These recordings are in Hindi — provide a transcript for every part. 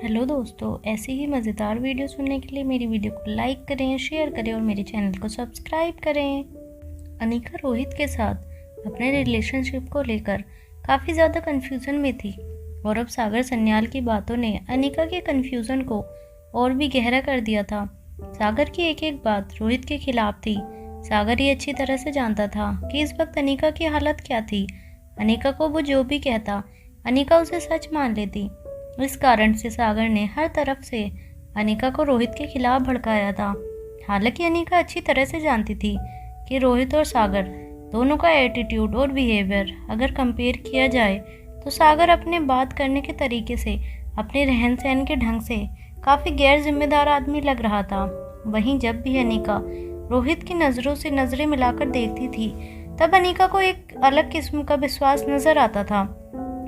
हेलो दोस्तों, ऐसी ही मज़ेदार वीडियो सुनने के लिए मेरी वीडियो को लाइक करें, शेयर करें और मेरे चैनल को सब्सक्राइब करें। अनिका रोहित के साथ अपने रिलेशनशिप को लेकर काफ़ी ज़्यादा कन्फ्यूज़न में थी और अब सागर सन्याल की बातों ने अनिका के कन्फ्यूज़न को और भी गहरा कर दिया था। सागर की एक एक बात रोहित के खिलाफ थी। सागर ये अच्छी तरह से जानता था कि इस वक्त अनिका की हालत क्या थी। अनिका को वो जो भी कहता, अनिका उसे सच मान लेती। इस कारण से सागर ने हर तरफ से अनिका को रोहित के खिलाफ भड़काया था। हालांकि अनिका अच्छी तरह से जानती थी कि रोहित और सागर दोनों का एटीट्यूड और बिहेवियर अगर कंपेयर किया जाए तो सागर अपने बात करने के तरीके से, अपने रहन सहन के ढंग से काफ़ी गैर जिम्मेदार आदमी लग रहा था। वहीं जब भी अनिका रोहित की नज़रों से नज़रें मिलाकर देखती थी तब अनिका को एक अलग किस्म का विश्वास नज़र आता था।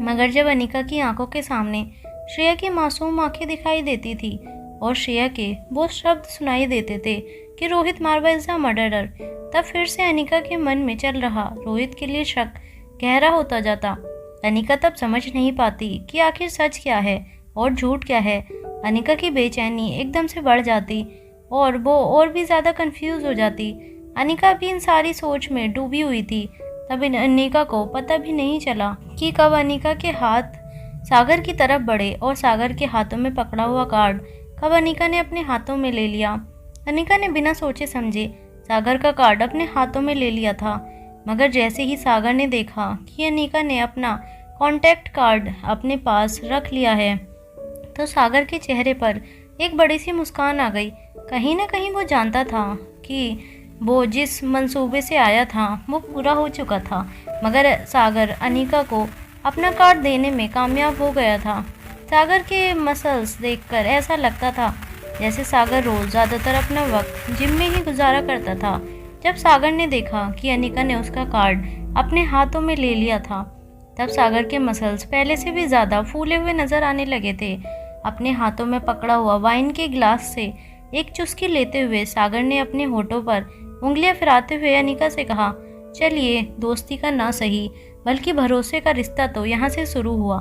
मगर जब अनिका की आंखों के सामने श्रेया की मासूम आंखें दिखाई देती थी और श्रेया के वो शब्द सुनाई देते थे कि रोहित मारवा इज अ मर्डरर, तब फिर से अनिका के मन में चल रहा रोहित के लिए शक गहरा होता जाता। अनिका तब समझ नहीं पाती कि आखिर सच क्या है और झूठ क्या है। अनिका की बेचैनी एकदम से बढ़ जाती और वो और भी ज़्यादा कंफ्यूज हो जाती। अनिका भी इन सारी सोच में डूबी हुई थी। तब अनिका को पता भी नहीं चला कि कब अनिका के हाथ सागर की तरफ बढ़े और सागर के हाथों में पकड़ा हुआ कार्ड कब अनिका ने अपने हाथों में ले लिया। अनिका ने बिना सोचे समझे सागर का कार्ड अपने हाथों में ले लिया था। मगर जैसे ही सागर ने देखा कि अनिका ने अपना कॉन्टैक्ट कार्ड अपने पास रख लिया है तो सागर के चेहरे पर एक बड़ी सी मुस्कान आ गई। कहीं ना कहीं वो जानता था कि वो जिस मंसूबे से आया था वो पूरा हो चुका था। मगर सागर अनिका को अपना कार्ड देने में कामयाब हो गया था। सागर के मसल्स देखकर ऐसा लगता था जैसे सागर रोज़ ज़्यादातर अपना वक्त जिम में ही गुजारा करता था। जब सागर ने देखा कि अनिका ने उसका कार्ड अपने हाथों में ले लिया था तब सागर के मसल्स पहले से भी ज़्यादा फूले हुए नज़र आने लगे थे। अपने हाथों में पकड़ा हुआ वाइन के गिलास से एक चुस्की लेते हुए सागर ने अपने होठों पर उंगलियां फिराते हुए अनिका से कहा, चलिए दोस्ती का ना सही बल्कि भरोसे का रिश्ता तो यहाँ से शुरू हुआ।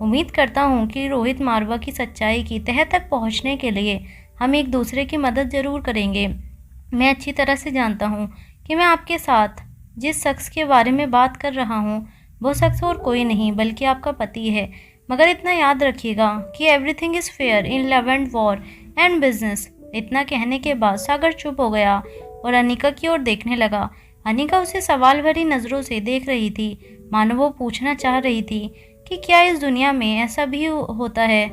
उम्मीद करता हूँ कि रोहित मारवा की सच्चाई की तह तक पहुँचने के लिए हम एक दूसरे की मदद ज़रूर करेंगे। मैं अच्छी तरह से जानता हूँ कि मैं आपके साथ जिस शख्स के बारे में बात कर रहा हूँ वो शख्स और कोई नहीं बल्कि आपका पति है। मगर इतना याद रखिएगा कि everything is fair in love and war and business. इतना कहने के बाद सागर चुप हो गया और अनिका की ओर देखने लगा। अनिका उसे सवाल भरी नज़रों से देख रही थी, मानो वो पूछना चाह रही थी कि क्या इस दुनिया में ऐसा भी होता है,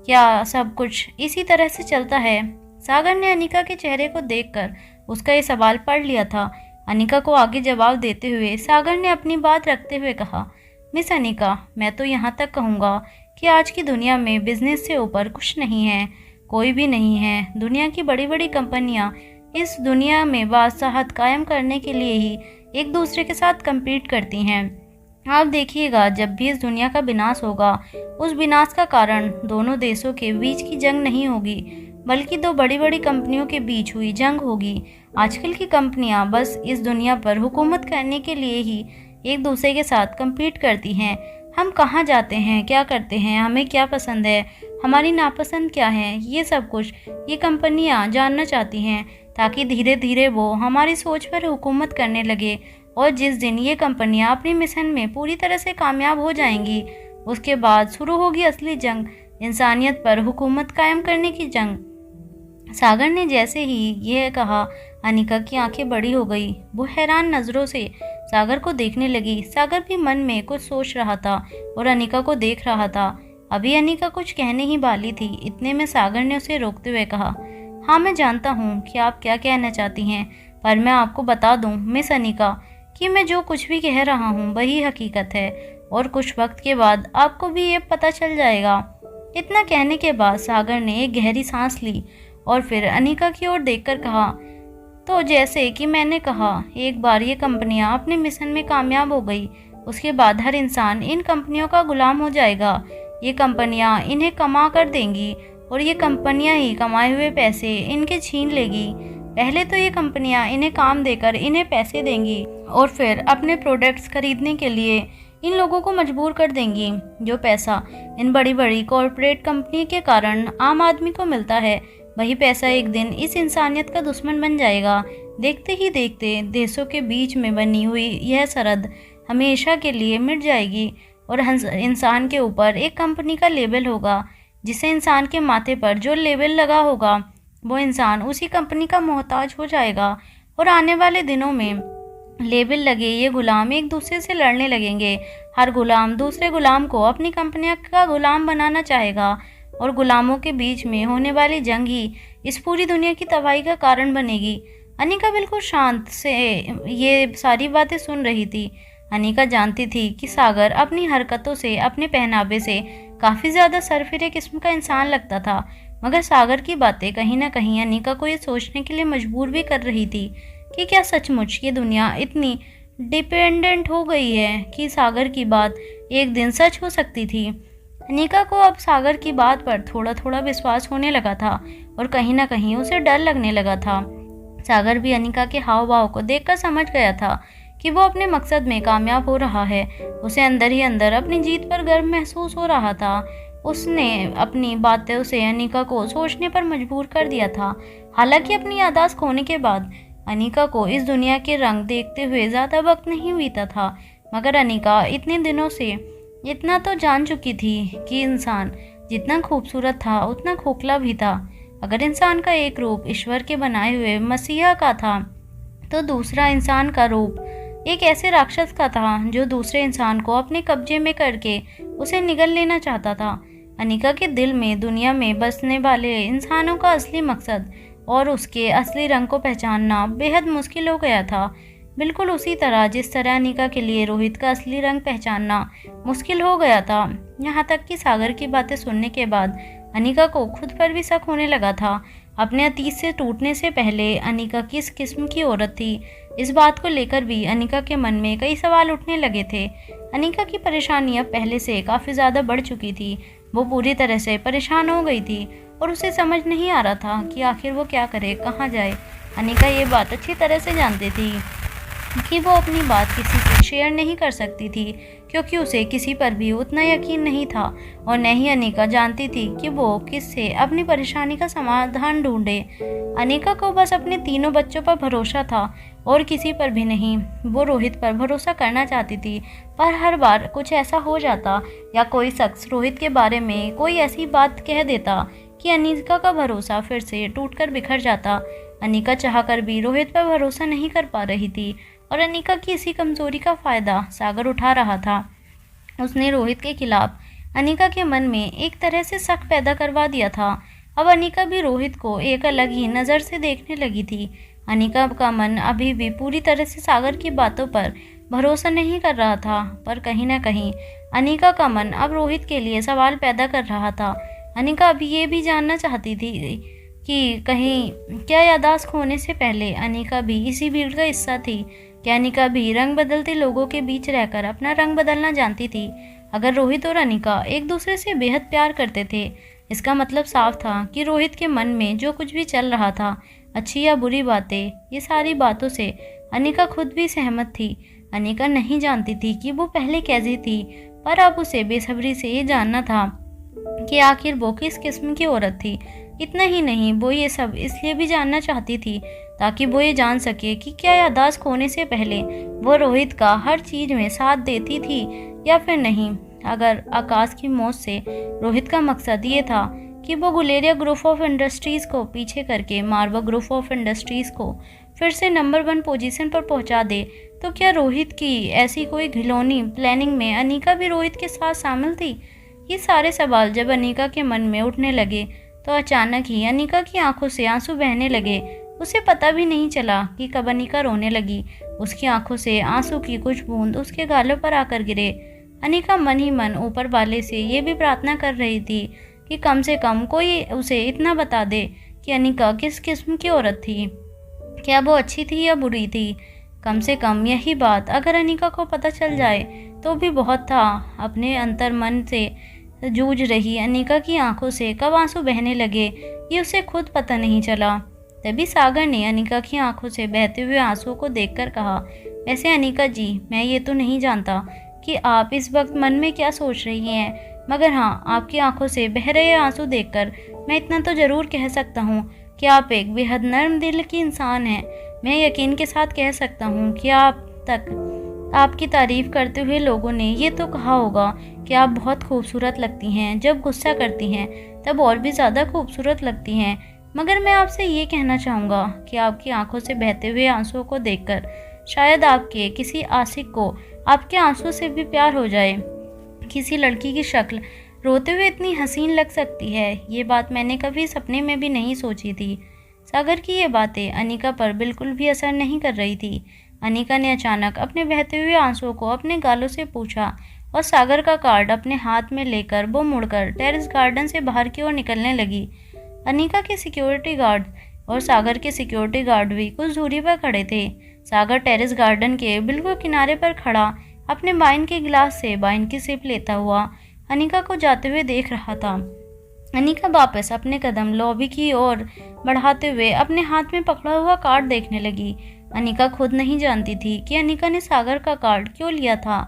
क्या सब कुछ इसी तरह से चलता है। सागर ने अनिका के चेहरे को देखकर उसका ये सवाल पढ़ लिया था। अनिका को आगे जवाब देते हुए सागर ने अपनी बात रखते हुए कहा, मिस अनिका, मैं तो यहाँ तक कहूँगा कि आज की दुनिया में बिजनेस से ऊपर कुछ नहीं है, कोई भी नहीं है। दुनिया की बड़ी बड़ी कंपनियाँ इस दुनिया में बादशाहत कायम करने के लिए ही एक दूसरे के साथ compete करती हैं। आप देखिएगा, जब भी इस दुनिया का विनाश होगा उस विनाश का कारण दोनों देशों के बीच की जंग नहीं होगी बल्कि दो बड़ी बड़ी कंपनियों के बीच हुई जंग होगी। आजकल की कंपनियां बस इस दुनिया पर हुकूमत करने के लिए ही एक दूसरे के साथ compete करती हैं। हम कहाँ जाते हैं, क्या करते हैं, हमें क्या पसंद है, हमारी नापसंद क्या है, ये सब कुछ ये कंपनियां जानना चाहती हैं ताकि धीरे धीरे वो हमारी सोच पर हुकूमत करने लगे। और जिस दिन ये कंपनियां अपने मिशन में पूरी तरह से कामयाब हो जाएंगी उसके बाद शुरू होगी असली जंग, इंसानियत पर हुकूमत कायम करने की जंग। सागर ने जैसे ही यह कहा अनिका की आंखें बड़ी हो गई। वो हैरान नज़रों से सागर को देखने लगी। सागर भी मन में कुछ सोच रहा था और अनिका को देख रहा था। अभी अनिका कुछ कहने ही वाली थी, इतने में सागर ने उसे रोकते हुए कहा, हाँ मैं जानता हूँ कि आप क्या कहना चाहती हैं, पर मैं आपको बता दूँ मिस अनिका कि मैं जो कुछ भी कह रहा हूँ वही हकीकत है और कुछ वक्त के बाद आपको भी ये पता चल जाएगा। इतना कहने के बाद सागर ने एक गहरी सांस ली और फिर अनिका की ओर देखकर कहा, तो जैसे कि मैंने कहा, एक बार ये कंपनियां अपने मिशन में कामयाब हो गई उसके बाद हर इंसान इन कंपनियों का गुलाम हो जाएगा। ये कंपनियां इन्हें कमा कर देंगी और ये कंपनियां ही कमाए हुए पैसे इनके छीन लेगी। पहले तो ये कंपनियां इन्हें काम देकर इन्हें पैसे देंगी और फिर अपने प्रोडक्ट्स खरीदने के लिए इन लोगों को मजबूर कर देंगी। जो पैसा इन बड़ी बड़ी कॉरपोरेट कंपनी के कारण आम आदमी को मिलता है, वही पैसा एक दिन इस इंसानियत का दुश्मन बन जाएगा। देखते ही देखते देशों के बीच में बनी हुई यह सरहद हमेशा के लिए मिट जाएगी और इंसान के ऊपर एक कंपनी का लेबल होगा, जिसे इंसान के माथे पर जो लेबल लगा होगा वो इंसान उसी कंपनी का मोहताज हो जाएगा। और आने वाले दिनों में लेबल लगे ये गुलाम एक दूसरे से लड़ने लगेंगे। हर गुलाम दूसरे गुलाम को अपनी कंपनी का गुलाम बनाना चाहेगा और गुलामों के बीच में होने वाली जंग ही इस पूरी दुनिया की तबाही का कारण बनेगी। अनिका बिल्कुल शांत से ये सारी बातें सुन रही थी। अनिका जानती थी कि सागर अपनी हरकतों से, अपने पहनावे से काफ़ी ज़्यादा सरफिरे किस्म का इंसान लगता था, मगर सागर की बातें कहीं ना कहीं अनिका को ये सोचने के लिए मजबूर भी कर रही थी कि क्या सचमुच ये दुनिया इतनी डिपेंडेंट हो गई है कि सागर की बात एक दिन सच हो सकती थी। अनिका को अब सागर की बात पर थोड़ा थोड़ा विश्वास होने लगा था और कहीं ना कहीं उसे डर लगने लगा था। सागर भी अनिका के हाव भाव को देखकर समझ गया था कि वो अपने मकसद में कामयाब हो रहा है। उसे अंदर ही अंदर अपनी जीत पर गर्व महसूस हो रहा था। उसने अपनी बातों से अनिका को सोचने पर मजबूर कर दिया था। हालांकि अपनी याददाश्त खोने के बाद अनिका को इस दुनिया के रंग देखते हुए ज़्यादा वक्त नहीं बीता था, मगर अनिका इतने दिनों से इतना तो जान चुकी थी कि इंसान जितना खूबसूरत था उतना खोखला भी था। अगर इंसान का एक रूप ईश्वर के बनाए हुए मसीहा का था, तो दूसरा इंसान का रूप एक ऐसे राक्षस का था जो दूसरे इंसान को अपने कब्जे में करके उसे निगल लेना चाहता था। अनिका के दिल में दुनिया में बसने वाले इंसानों का असली मकसद और उसके असली रंग को पहचानना बेहद मुश्किल हो गया था। बिल्कुल उसी तरह जिस तरह अनिका के लिए रोहित का असली रंग पहचानना मुश्किल हो गया था। यहाँ तक कि सागर की बातें सुनने के बाद अनिका को खुद पर भी शक होने लगा था। अपने अतीत से टूटने से पहले अनिका किस किस्म की औरत थी, इस बात को लेकर भी अनिका के मन में कई सवाल उठने लगे थे। अनिका की परेशानी अब पहले से काफ़ी ज़्यादा बढ़ चुकी थी। वो पूरी तरह से परेशान हो गई थी और उसे समझ नहीं आ रहा था कि आखिर वो क्या करे, कहाँ जाए। अनिका ये बात अच्छी तरह से जानती थी कि वो अपनी बात किसी से शेयर नहीं कर सकती थी, क्योंकि उसे किसी पर भी उतना यकीन नहीं था और न ही अनिका जानती थी कि वो किससे अपनी परेशानी का समाधान ढूंढे। अनिका को बस अपने तीनों बच्चों पर भरोसा था और किसी पर भी नहीं। वो रोहित पर भरोसा करना चाहती थी, पर हर बार कुछ ऐसा हो जाता या कोई शख्स रोहित के बारे में कोई ऐसी बात कह देता कि अनिका का भरोसा फिर से टूटकर बिखर जाता। अनिका चाहकर भी रोहित पर भरोसा नहीं कर पा रही थी और अनिका की इसी कमजोरी का फ़ायदा सागर उठा रहा था। उसने रोहित के खिलाफ अनिका के मन में एक तरह से शक पैदा करवा दिया था। अब अनिका भी रोहित को एक अलग ही नज़र से देखने लगी थी। अनिका का मन अभी भी पूरी तरह से सागर की बातों पर भरोसा नहीं कर रहा था, पर कहीं ना कहीं अनिका का मन अब रोहित के लिए सवाल पैदा कर रहा था। अनिका अभी ये भी जानना चाहती थी कि कहीं क्या याददाश्त खोने से पहले अनिका भी इसी भीड़ का हिस्सा थी। क्या अनिका भी रंग बदलते लोगों के बीच रहकर अपना रंग बदलना जानती थी? अगर रोहित और अनिका एक दूसरे से बेहद प्यार करते थे, इसका मतलब साफ था कि रोहित के मन में जो कुछ भी चल रहा था, अच्छी या बुरी बातें, ये सारी बातों से अनिका खुद भी सहमत थी। अनिका नहीं जानती थी कि वो पहले कैसी थी, पर अब उसे बेसब्री से ये जानना था कि आखिर वो किस किस्म की औरत थी। इतना ही नहीं, वो ये सब इसलिए भी जानना चाहती थी ताकि वो ये जान सके कि क्या याददाश्त खोने से पहले वो रोहित का हर चीज़ में साथ देती थी या फिर नहीं। अगर आकाश की मौत से रोहित का मकसद ये था कि वो गुलेरिया ग्रुप ऑफ इंडस्ट्रीज़ को पीछे करके मारवा ग्रुप ऑफ इंडस्ट्रीज़ को फिर से नंबर 1 पोजीशन पर पहुंचा दे, तो क्या रोहित की ऐसी कोई घिनौनी प्लानिंग में अनिका भी रोहित के साथ शामिल थी? ये सारे सवाल जब अनिका के मन में उठने लगे तो अचानक ही अनिका की आंखों से आंसू बहने लगे। उसे पता भी नहीं चला कि कब अनिका रोने लगी। उसकी आंखों से आंसू की कुछ बूंद उसके गालों पर आकर गिरे। अनिका मन ही मन ऊपर वाले से ये भी प्रार्थना कर रही थी कि कम से कम कोई उसे इतना बता दे कि अनिका किस किस्म की औरत थी, क्या वो अच्छी थी या बुरी थी। कम से कम यही बात अगर अनिका को पता चल जाए तो भी बहुत था। अपने अंतर मन से जूझ रही अनिका की आंखों से कब आंसू बहने लगे ये उसे खुद पता नहीं चला। तभी सागर ने अनिका की आंखों से बहते हुए आंसुओं को देखकर कहा, वैसे अनिका जी, मैं ये तो नहीं जानता कि आप इस वक्त मन में क्या सोच रही हैं, मगर हाँ, आपकी आंखों से बह रहे आंसू देखकर मैं इतना तो ज़रूर कह सकता हूँ कि आप एक बेहद नर्म दिल की इंसान हैं। मैं यकीन के साथ कह सकता हूँ कि आप तक आपकी तारीफ़ करते हुए लोगों ने ये तो कहा होगा कि आप बहुत खूबसूरत लगती हैं। जब गुस्सा करती हैं तब और भी ज़्यादा खूबसूरत लगती हैं। मगर मैं आपसे ये कहना चाहूँगा कि आपकी आंखों से बहते हुए आंसुओं को देखकर शायद आपके किसी आशिक को आपके आंसू से भी प्यार हो जाए। किसी लड़की की शक्ल रोते हुए इतनी हसीन लग सकती है, ये बात मैंने कभी सपने में भी नहीं सोची थी। सागर की ये बातें अनिका पर बिल्कुल भी असर नहीं कर रही थी। अनिका ने अचानक अपने बहते हुए आंसुओं को अपने गालों से पूछा और सागर का कार्ड अपने हाथ में लेकर वो मुड़कर टेरेस गार्डन से बाहर की ओर निकलने लगी। अनिका के सिक्योरिटी गार्ड और सागर के सिक्योरिटी गार्ड भी कुछ दूरी पर खड़े थे। सागर टेरेस गार्डन के बिल्कुल किनारे पर खड़ा अपने वाइन के गिलास से वाइन की सिप लेता हुआ अनिका को जाते हुए देख रहा था। अनिका वापस अपने कदम लॉबी की ओर बढ़ाते हुए अपने हाथ में पकड़ा हुआ कार्ड देखने लगी। अनिका खुद नहीं जानती थी कि अनिका ने सागर का कार्ड क्यों लिया था।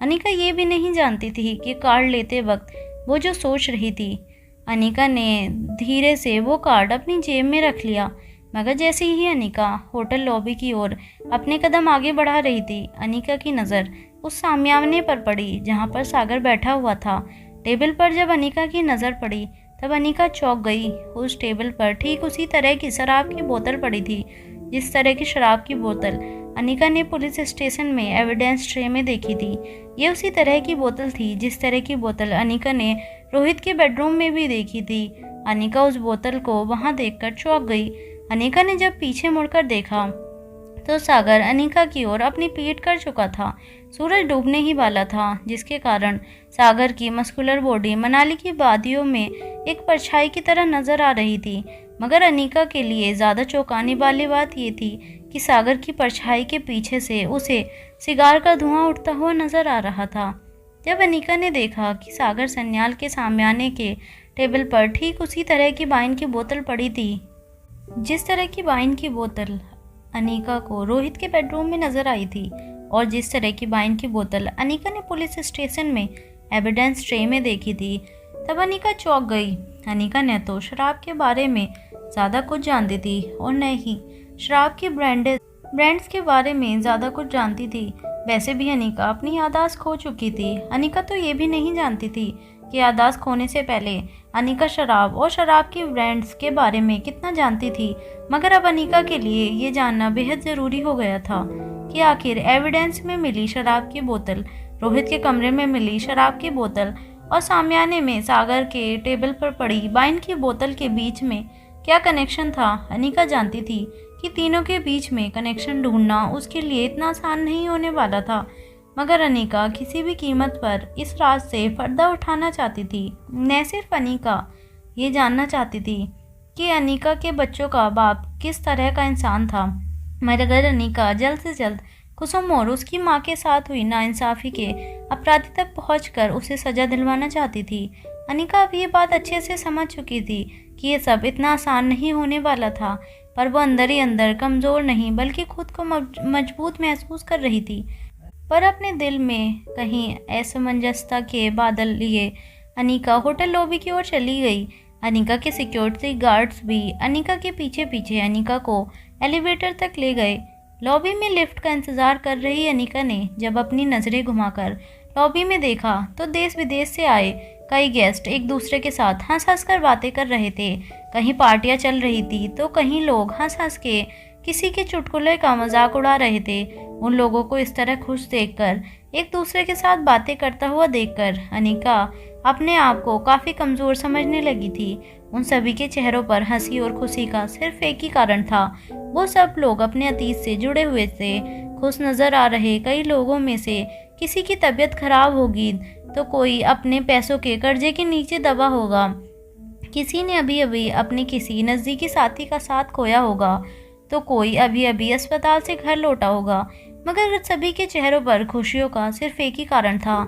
अनिका ये भी नहीं जानती थी कि कार्ड लेते वक्त वो जो सोच रही थी। अनिका ने धीरे से वो कार्ड अपनी जेब में रख लिया, मगर जैसे ही अनिका होटल लॉबी की ओर अपने कदम आगे बढ़ा रही थी, अनिका की नज़र उस सामने पर पड़ी जहाँ पर सागर बैठा हुआ था। टेबल पर जब अनिका की नज़र पड़ी तब अनिका चौंक गई। उस टेबल पर ठीक उसी तरह की शराब की बोतल पड़ी थी जिस तरह की शराब की बोतल अनिका ने पुलिस स्टेशन में एविडेंस ट्रे में देखी थी। ये उसी तरह की बोतल थी जिस तरह की बोतल अनिका ने रोहित के बेडरूम में भी देखी थी। अनिका उस बोतल को वहां देखकर चौंक गई। अनिका ने जब पीछे मुड़कर देखा तो सागर अनिका की ओर अपनी पीठ कर चुका था। सूरज डूबने ही वाला था, जिसके कारण सागर की मस्कुलर बॉडी मनाली की वादियों में एक परछाई की तरह नजर आ रही थी। मगर अनिका के लिए ज़्यादा चौंकाने वाली बात ये थी कि सागर की परछाई के पीछे से उसे सिगार का धुआं उठता हुआ नजर आ रहा था। जब अनिका ने देखा कि सागर सन्याल के सामने के टेबल पर ठीक उसी तरह की वाइन की बोतल पड़ी थी जिस तरह की वाइन की बोतल अनिका को रोहित के बेडरूम में नजर आई थी और जिस तरह की वाइन की बोतल अनिका ने पुलिस स्टेशन में एविडेंस ट्रे में देखी थी, तब अनिका चौंक गई। अनिका न तो शराब के बारे में ज़्यादा कुछ जानती थी और न ही शराब की ब्रांड्स के बारे में ज़्यादा कुछ जानती थी। वैसे भी अनिका अपनी याददाश्त खो चुकी थी। अनिका तो ये भी नहीं जानती थी कि याददाश्त खोने से पहले अनिका शराब और शराब के ब्रांड्स के बारे में कितना जानती थी। मगर अब अनिका के लिए ये जानना बेहद ज़रूरी हो गया था कि आखिर एविडेंस में मिली शराब की बोतल, रोहित के कमरे में मिली शराब की बोतल और सामयाने में सागर के टेबल पर पड़ी वाइन की बोतल के बीच में क्या कनेक्शन था। अनिका जानती थी कि तीनों के बीच में कनेक्शन ढूंढना उसके लिए इतना आसान नहीं होने वाला था, मगर अनिका किसी भी कीमत पर इस राज से पर्दा उठाना चाहती थी। न सिर्फ अनिका ये जानना चाहती थी कि अनिका के बच्चों का बाप किस तरह का इंसान था, मगर अनिका जल्द से जल्द कुसुम और उसकी माँ के साथ हुई नाइंसाफ़ी के अपराधी तक पहुंचकर उसे सज़ा दिलवाना चाहती थी। अनिका अब ये बात अच्छे से समझ चुकी थी कि ये सब इतना आसान नहीं होने वाला था, पर वो अंदर ही अंदर कमज़ोर नहीं बल्कि खुद को मजबूत महसूस कर रही थी। पर अपने दिल में कहीं असमंजसता के बादल लिए अनिका होटल लॉबी की ओर चली गई। अनिका के सिक्योरिटी गार्ड्स भी अनिका के पीछे पीछे अनिका को एलिवेटर तक ले गए। लॉबी में लिफ्ट का इंतज़ार कर रही अनिका ने जब अपनी नज़रें घुमाकर लॉबी में देखा तो देश विदेश से आए कई गेस्ट एक दूसरे के साथ हंस हंस कर बातें कर रहे थे। कहीं पार्टियां चल रही थी तो कहीं लोग हंस हंस के किसी के चुटकुले का मजाक उड़ा रहे थे। उन लोगों को इस तरह खुश देखकर, एक दूसरे के साथ बातें करता हुआ देखकर अनिका अपने आप को काफ़ी कमज़ोर समझने लगी थी। उन सभी के चेहरों पर हंसी और खुशी का सिर्फ एक ही कारण था, वो सब लोग अपने अतीत से जुड़े हुए थे। खुश नज़र आ रहे कई लोगों में से किसी की तबीयत खराब होगी तो कोई अपने पैसों के कर्जे के नीचे दबा होगा, किसी ने अभी अभी अपने किसी नज़दीकी साथी का साथ खोया होगा, तो कोई अभी अभी अस्पताल से घर लौटा होगा। मगर सभी के चेहरों पर खुशियों का सिर्फ एक ही कारण था,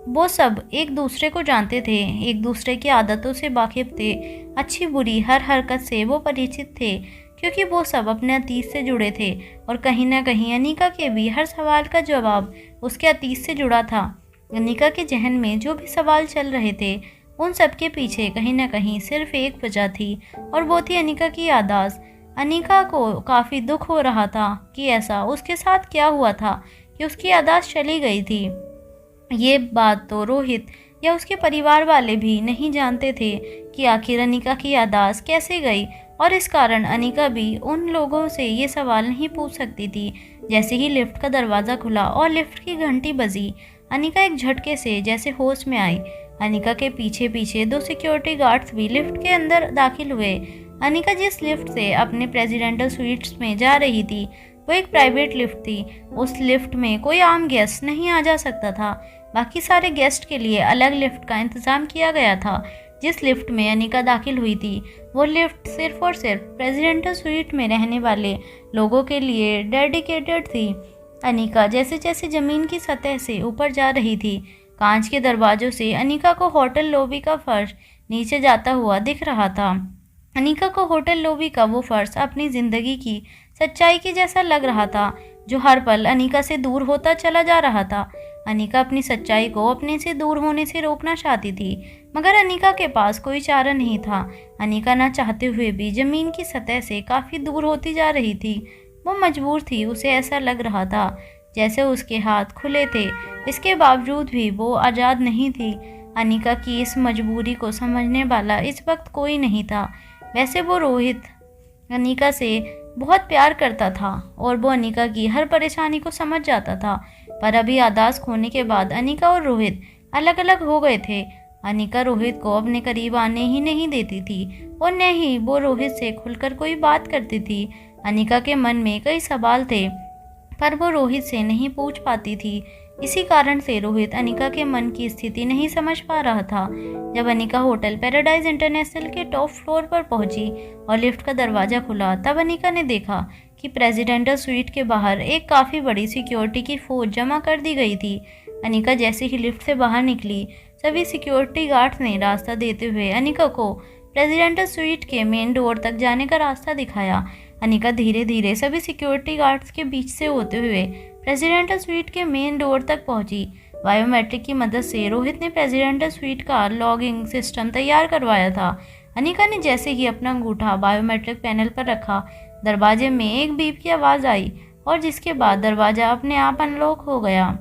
वो सब एक दूसरे को जानते थे, एक दूसरे की आदतों से वाकिफ थे, अच्छी बुरी हर हरकत से वो परिचित थे, क्योंकि वो सब अपने अतीत से जुड़े थे। और कहीं ना कहीं अनिका के भी हर सवाल का जवाब उसके अतीत से जुड़ा था। अनिका के जहन में जो भी सवाल चल रहे थे उन सब के पीछे कहीं ना कहीं सिर्फ एक वजह थी, और वो थी अनिका की याददाश्त। अनिका को काफ़ी दुख हो रहा था कि ऐसा उसके साथ क्या हुआ था कि उसकी याददाश्त चली गई थी। ये बात तो रोहित या उसके परिवार वाले भी नहीं जानते थे कि आखिर अनिका की याददाश्त कैसे गई, और इस कारण अनिका भी उन लोगों से ये सवाल नहीं पूछ सकती थी। जैसे ही लिफ्ट का दरवाज़ा खुला और लिफ्ट की घंटी बजी, अनिका एक झटके से जैसे होश में आई। अनिका के पीछे पीछे 2 सिक्योरिटी गार्ड्स भी लिफ्ट के अंदर दाखिल हुए। अनिका जिस लिफ्ट से अपने प्रेसिडेंटल स्वीट्स में जा रही थी वो एक प्राइवेट लिफ्ट थी। उस लिफ्ट में कोई आम गेस्ट नहीं आ जा सकता था। बाकी सारे गेस्ट के लिए अलग लिफ्ट का इंतज़ाम किया गया था। जिस लिफ्ट में अनिका दाखिल हुई थी वो लिफ्ट सिर्फ और सिर्फ प्रेसिडेंटल स्वीट में रहने वाले लोगों के लिए डेडिकेटेड थी। अनिका जैसे जैसे ज़मीन की सतह से ऊपर जा रही थी, कांच के दरवाजों से अनिका को होटल लॉबी का फर्श नीचे जाता हुआ दिख रहा था। अनिका को होटल लॉबी का वो फर्श अपनी ज़िंदगी की सच्चाई के जैसा लग रहा था, जो हर पल अनिका से दूर होता चला जा रहा था। अनिका अपनी सच्चाई को अपने से दूर होने से रोकना चाहती थी, मगर अनिका के पास कोई चारा नहीं था। अनिका ना चाहते हुए भी ज़मीन की सतह से काफ़ी दूर होती जा रही थी। वो मजबूर थी। उसे ऐसा लग रहा था जैसे उसके हाथ खुले थे, इसके बावजूद भी वो आज़ाद नहीं थी। अनिका की इस मजबूरी को समझने वाला इस वक्त कोई नहीं था। वैसे वो रोहित अनिका से बहुत प्यार करता था और वो अनिका की हर परेशानी को समझ जाता था, पर अभी याददाश्त खोने के बाद अनिका और रोहित अलग अलग हो गए थे। अनिका रोहित को अपने करीब आने ही नहीं देती थी और न ही वो रोहित से खुलकर कोई बात करती थी। अनिका के मन में कई सवाल थे पर वो रोहित से नहीं पूछ पाती थी। इसी कारण से रोहित अनिका के मन की स्थिति नहीं समझ पा रहा था। जब अनिका होटल पैराडाइज इंटरनेशनल के टॉप फ्लोर पर पहुंची और लिफ्ट का दरवाज़ा खुला, तब अनिका ने देखा कि प्रेसिडेंटल स्वीट के बाहर एक काफ़ी बड़ी सिक्योरिटी की फौज जमा कर दी गई थी। अनिका जैसे ही लिफ्ट से बाहर निकली, सभी सिक्योरिटी गार्ड्स ने रास्ता देते हुए अनिका को प्रेसिडेंटल स्वीट के मेन डोर तक जाने का रास्ता दिखाया। अनिका धीरे धीरे सभी सिक्योरिटी गार्ड्स के बीच से होते हुए प्रेसिडेंटल स्वीट के मेन डोर तक पहुंची। बायोमेट्रिक की मदद से रोहित ने प्रेसिडेंटल स्वीट का लॉगिंग सिस्टम तैयार करवाया था। अनिका ने जैसे ही अपना अंगूठा बायोमेट्रिक पैनल पर रखा, दरवाजे में एक बीप की आवाज़ आई और जिसके बाद दरवाज़ा अपने आप अनलॉक हो गया।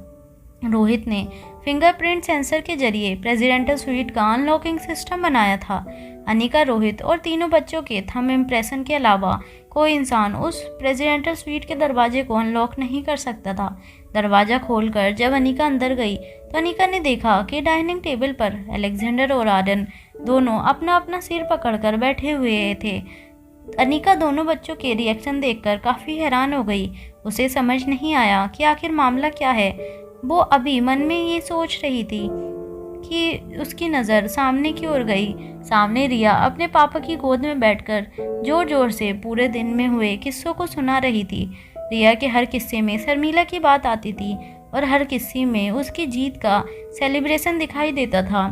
रोहित ने फिंगरप्रिंट सेंसर के जरिए प्रेसिडेंटल स्वीट का अनलॉकिंग सिस्टम बनाया था। अनिका, रोहित और तीनों बच्चों के थंब इम्प्रेशन के अलावा कोई इंसान उस प्रेसिडेंटल स्वीट के दरवाजे को अनलॉक नहीं कर सकता था। दरवाज़ा खोलकर जब अनिका अंदर गई तो अनिका ने देखा कि डाइनिंग टेबल पर अलेक्जेंडर और आर्यन दोनों अपना अपना सिर पकड़कर बैठे हुए थे। अनिका दोनों बच्चों के रिएक्शन देखकर काफ़ी हैरान हो गई। उसे समझ नहीं आया कि आखिर मामला क्या है। वो अभी मन में ये सोच रही थी कि उसकी नज़र सामने की ओर गई। सामने रिया अपने पापा की गोद में बैठकर जोर जोर से पूरे दिन में हुए किस्सों को सुना रही थी। रिया के हर किस्से में शर्मिला की बात आती थी और हर किस्से में उसकी जीत का सेलिब्रेशन दिखाई देता था।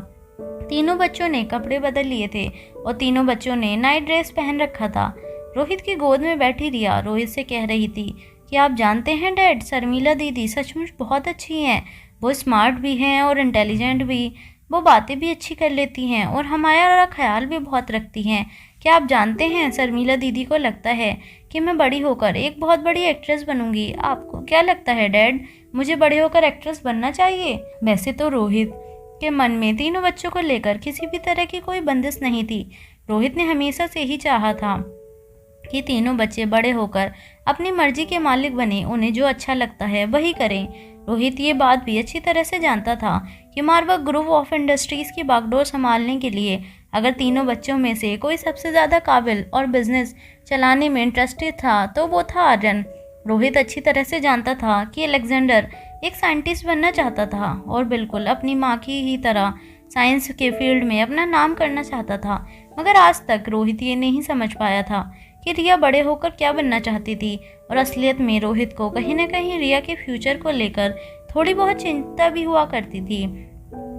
तीनों बच्चों ने कपड़े बदल लिए थे और तीनों बच्चों ने नाइट ड्रेस पहन रखा था। रोहित की गोद में बैठी रिया रोहित से कह रही थी कि आप जानते हैं डैड, शर्मिला दीदी सचमुच बहुत अच्छी हैं। वो स्मार्ट भी हैं और इंटेलिजेंट भी। वो बातें भी अच्छी कर लेती हैं और हमारा ख्याल भी बहुत रखती हैं। क्या आप जानते हैं, शर्मिला दीदी को लगता है कि मैं बड़ी होकर एक बहुत बड़ी एक्ट्रेस बनूंगी। आपको क्या लगता है डैड, मुझे बड़े होकर एक्ट्रेस बनना चाहिए? वैसे तो रोहित के मन में तीनों बच्चों को लेकर किसी भी तरह की कोई बंदिश नहीं थी। रोहित ने हमेशा से ही चाहा था कि तीनों बच्चे बड़े होकर अपनी मर्जी के मालिक बने, उन्हें जो अच्छा लगता है वही करें। रोहित ये बात भी अच्छी तरह से जानता था कि मारवाड़ ग्रुप ऑफ इंडस्ट्रीज़ की बागडोर संभालने के लिए अगर तीनों बच्चों में से कोई सबसे ज़्यादा काबिल और बिजनेस चलाने में इंटरेस्टेड था तो वो था आर्यन। रोहित अच्छी तरह से जानता था कि अलेक्जेंडर एक साइंटिस्ट बनना चाहता था और बिल्कुल अपनी माँ की ही तरह साइंस के फील्ड में अपना नाम करना चाहता था। मगर आज तक रोहित ये नहीं समझ पाया था कि रिया बड़े होकर क्या बनना चाहती थी, और असलियत में रोहित को कहीं न कहीं रिया के फ्यूचर को लेकर थोड़ी बहुत चिंता भी हुआ करती थी।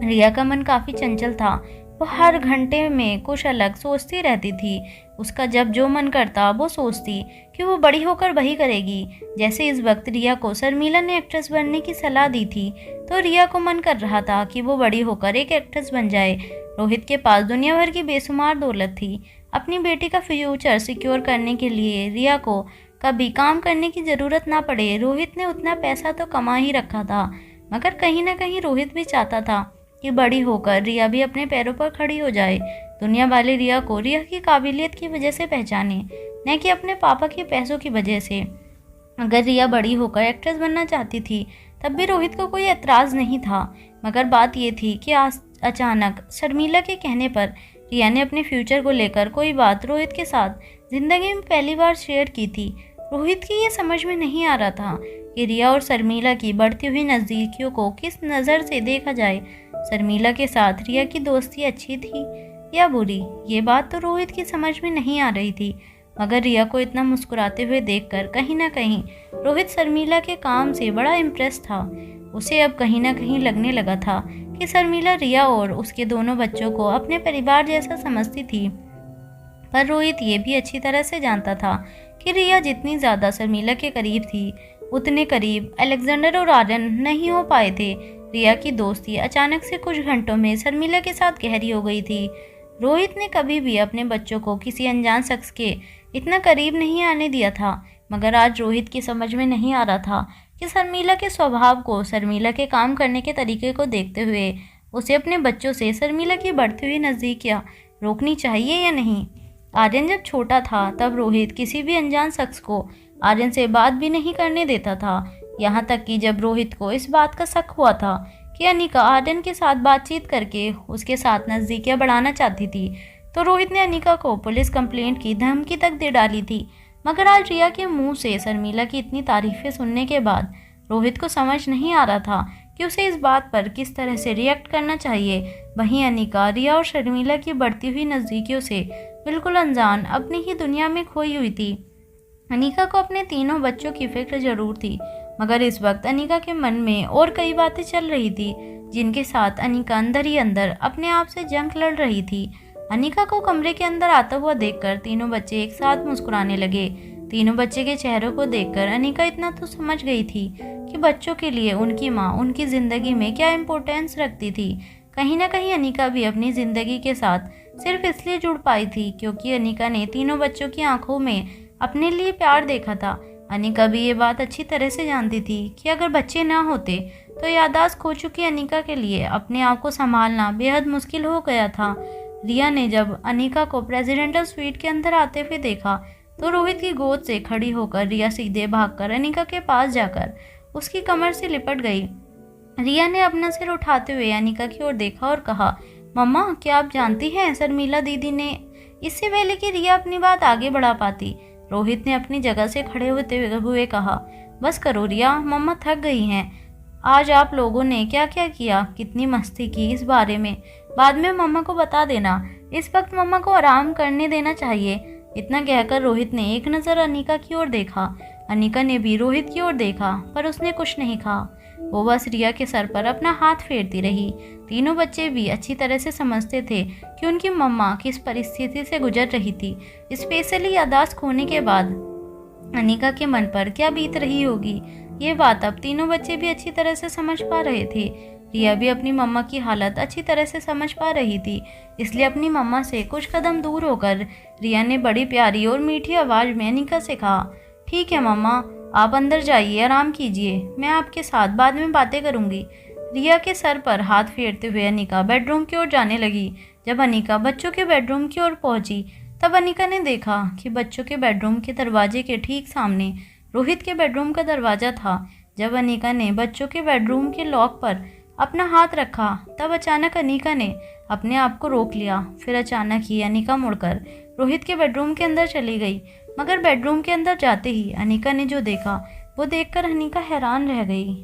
रिया का मन काफ़ी चंचल था। वो हर घंटे में कुछ अलग सोचती रहती थी। उसका जब जो मन करता वो सोचती कि वो बड़ी होकर वही करेगी। जैसे इस वक्त रिया को शर्मिला ने एक्ट्रेस बनने की सलाह दी थी, तो रिया को मन कर रहा था कि वो बड़ी होकर एक एक्ट्रेस बन जाए। रोहित के पास दुनिया भर की बेशुमार दौलत थी। अपनी बेटी का फ्यूचर सिक्योर करने के लिए रिया को कभी काम करने की ज़रूरत ना पड़े। रोहित ने उतना पैसा तो कमा ही रखा था, मगर कहीं ना कहीं रोहित भी चाहता था कि बड़ी होकर रिया भी अपने पैरों पर खड़ी हो जाए। दुनिया वाले रिया को रिया की काबिलियत की वजह से पहचाने, न कि अपने पापा के पैसों की वजह से। अगर रिया बड़ी होकर एक्ट्रेस बनना चाहती थी तब भी रोहित को कोई एतराज़ नहीं था, मगर बात ये थी कि अचानक शर्मिला के कहने पर रिया ने अपने फ्यूचर को लेकर कोई बात रोहित के साथ ज़िंदगी में पहली बार शेयर की थी। रोहित की ये समझ में नहीं आ रहा था कि रिया और शर्मिला की बढ़ती हुई नज़दीकियों को किस नज़र से देखा जाए। शर्मिला के साथ रिया की दोस्ती अच्छी थी या बुरी, ये बात तो रोहित की समझ में नहीं आ रही थी, मगर रिया को इतना मुस्कुराते हुए देखकर कहीं ना कहीं रोहित शर्मिला के काम से बड़ा इम्प्रेस था। उसे अब कहीं ना कहीं लगने लगा था कि शर्मिला रिया और उसके दोनों बच्चों को अपने परिवार जैसा समझती थी। पर रोहित ये भी अच्छी तरह से जानता था कि रिया जितनी ज़्यादा शर्मिला के करीब थी, उतने करीब अलेक्जेंडर और आर्यन नहीं हो पाए थे। रिया की दोस्ती अचानक से कुछ घंटों में शर्मिला के साथ गहरी हो गई थी। रोहित ने कभी भी अपने बच्चों को किसी अनजान शख्स के इतना करीब नहीं आने दिया था, मगर आज रोहित की समझ में नहीं आ रहा था कि शर्मिला के स्वभाव को, शर्मिला के काम करने के तरीके को देखते हुए उसे अपने बच्चों से शर्मिला की बढ़ती हुई नज़दीकियाँ रोकनी चाहिए या नहीं। आर्यन जब छोटा था तब रोहित किसी भी अनजान शख्स को आर्यन से बात भी नहीं करने देता था, यहाँ तक कि जब रोहित को इस बात का शक हुआ था कि अनिका आर्यन के साथ बातचीत करके उसके साथ नज़दीकियाँ बढ़ाना चाहती थी, तो रोहित ने अनिका को पुलिस कंप्लेंट की धमकी तक दे डाली थी। मगर आज रिया के मुंह से शर्मिला की इतनी तारीफ़ें सुनने के बाद रोहित को समझ नहीं आ रहा था कि उसे इस बात पर किस तरह से रिएक्ट करना चाहिए। वहीं अनिका रिया और शर्मिला की बढ़ती हुई नज़दीकियों से बिल्कुल अनजान अपनी ही दुनिया में खोई हुई थी। अनिका को अपने तीनों बच्चों की फिक्र जरूर थी, मगर इस वक्त अनिका के मन में और कई बातें चल रही थी जिनके साथ अनिका अंदर ही अंदर अपने आप से जंग लड़ रही थी। अनिका को कमरे के अंदर आता हुआ देखकर तीनों बच्चे एक साथ मुस्कुराने लगे। तीनों बच्चे के चेहरों को देखकर अनिका इतना तो समझ गई थी कि बच्चों के लिए उनकी माँ उनकी ज़िंदगी में क्या इम्पोर्टेंस रखती थी। कहीं ना कहीं अनिका भी अपनी ज़िंदगी के साथ सिर्फ इसलिए जुड़ पाई थी क्योंकि अनिका ने तीनों बच्चों की आंखों में अपने लिए प्यार देखा था। अनिका भी ये बात अच्छी तरह से जानती थी कि अगर बच्चे ना होते तो याददाश्त खो चुकी अनिका के लिए अपने आप को संभालना बेहद मुश्किल हो गया था। रिया ने जब अनिका को प्रेसिडेंटल स्वीट के अंदर आते हुए देखा तो रोहित की गोद से खड़ी होकर रिया सीधे भागकर अनिका के पास जाकर उसकी कमर से लिपट गई। रिया ने अपना सिर उठाते हुए अनिका की ओर देखा और कहा, मम्मा क्या आप जानती हैं शर्मिला दीदी ने। इससे पहले कि रिया अपनी बात आगे बढ़ा पाती, रोहित ने अपनी जगह से खड़े होते हुए कहा, बस करो रिया, मम्मा थक गई हैं। आज आप लोगों ने क्या क्या किया, कितनी मस्ती की, इस बारे में बाद में मम्मा को बता देना। इस वक्त मम्मा को आराम करने देना चाहिए। इतना कहकर रोहित ने एक नज़र अनिका की ओर देखा। अनिका ने भी रोहित की ओर देखा, पर उसने कुछ नहीं कहा। वो बस रिया के सर पर अपना हाथ फेरती रही। तीनों बच्चे भी अच्छी तरह से समझते थे कि उनकी मम्मा किस परिस्थिति से गुजर रही थी, स्पेशली याददाश्त खोने के बाद अनिका के मन पर क्या बीत रही होगी। ये बात अब तीनों बच्चे भी अच्छी तरह से समझ पा रहे थे। रिया भी अपनी मम्मा की हालत अच्छी तरह से समझ पा रही थी, इसलिए अपनी मम्मा से कुछ कदम दूर होकर रिया ने बड़ी प्यारी और मीठी आवाज़ में अनिका से कहा, ठीक है मम्मा, आप अंदर जाइए, आराम कीजिए, मैं आपके साथ बाद में बातें करूंगी। रिया के सर पर हाथ फेरते हुए अनिका बेडरूम की ओर जाने लगी। जब अनिका बच्चों के बेडरूम की ओर पहुंची तब अनिका ने देखा कि बच्चों के बेडरूम के दरवाजे के ठीक सामने रोहित के बेडरूम का दरवाज़ा था। जब अनिका ने बच्चों के बेडरूम के लॉक पर अपना हाथ रखा तब अचानक अनिका ने अपने आप को रोक लिया। फिर अचानक ही अनिका मुड़कर रोहित के बेडरूम के अंदर चली गई, मगर बेडरूम के अंदर जाते ही अनिका ने जो देखा वो देखकर अनिका हैरान रह गई।